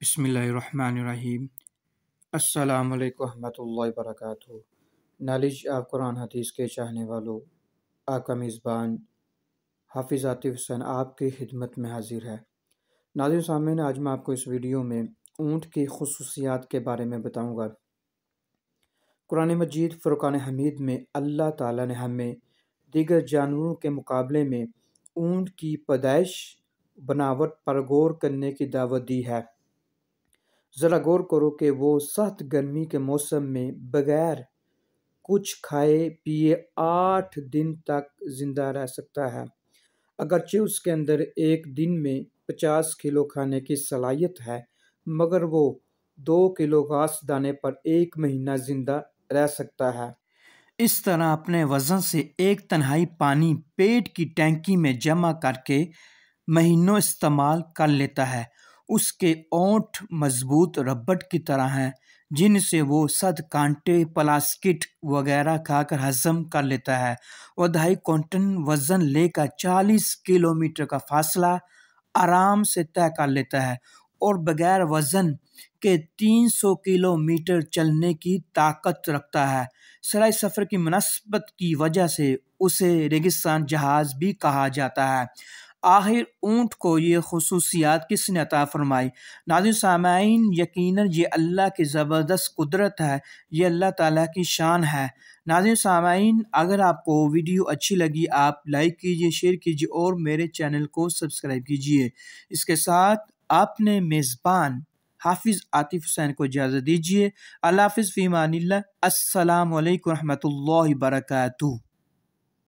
بسم اللہ الرحمن الرحیم۔ السلام علیکم ورحمۃ اللہ وبرکاتہ۔ نالج آف قرآن حدیث کے چاہنے والوں، آپ کا میزبان حافظ عاطف حسین آپ کی خدمت میں حاضر ہے۔ ناظرین سامعین، آج میں آپ کو اس ویڈیو میں اونٹ کی خصوصیات کے بارے میں بتاؤں گا۔ قرآن مجید فرقان حمید میں اللہ تعالیٰ نے ہمیں دیگر جانوروں کے مقابلے میں اونٹ کی پیدائش بناوٹ پر غور کرنے کی دعوت دی ہے۔ ذرا غور کرو کہ وہ سخت گرمی کے موسم میں بغیر کچھ کھائے پیے 8 دن تک زندہ رہ سکتا ہے، اگرچہ اس کے اندر ایک دن میں 50 کلو کھانے کی صلاحیت ہے، مگر وہ 2 کلو گھاس دانے پر 1 مہینہ زندہ رہ سکتا ہے۔ اس طرح اپنے وزن سے 1/3 پانی پیٹ کی ٹینکی میں جمع کر کے مہینوں استعمال کر لیتا ہے۔ اس کے ہونٹ مضبوط ربڑ کی طرح ہیں، جن سے وہ سخت کانٹے پلاسٹک وغیرہ کھا کر ہضم کر لیتا ہے۔ وہ 2.5 کنٹل وزن لے کر 40 کلومیٹر کا فاصلہ آرام سے طے کر لیتا ہے اور بغیر وزن کے 300 کلومیٹر چلنے کی طاقت رکھتا ہے۔ سرائے سفر کی مناسبت کی وجہ سے اسے ریگستان جہاز بھی کہا جاتا ہے۔ آخر اونٹ کو یہ خصوصیات کس نے عطا فرمائی؟ ناظرین سامعین، یقیناً یہ اللہ کی زبردست قدرت ہے، یہ اللہ تعالیٰ کی شان ہے۔ ناظرین سامعین، اگر آپ کو ویڈیو اچھی لگی آپ لائک کیجئے، شیئر کیجئے اور میرے چینل کو سبسکرائب کیجئے۔ اس کے ساتھ اپنے میزبان حافظ عاطف حسین کو اجازت دیجیے۔ اللہ حافظ، فی امان اللہ۔ السلام علیکم ورحمۃ اللہ وبرکاتہ۔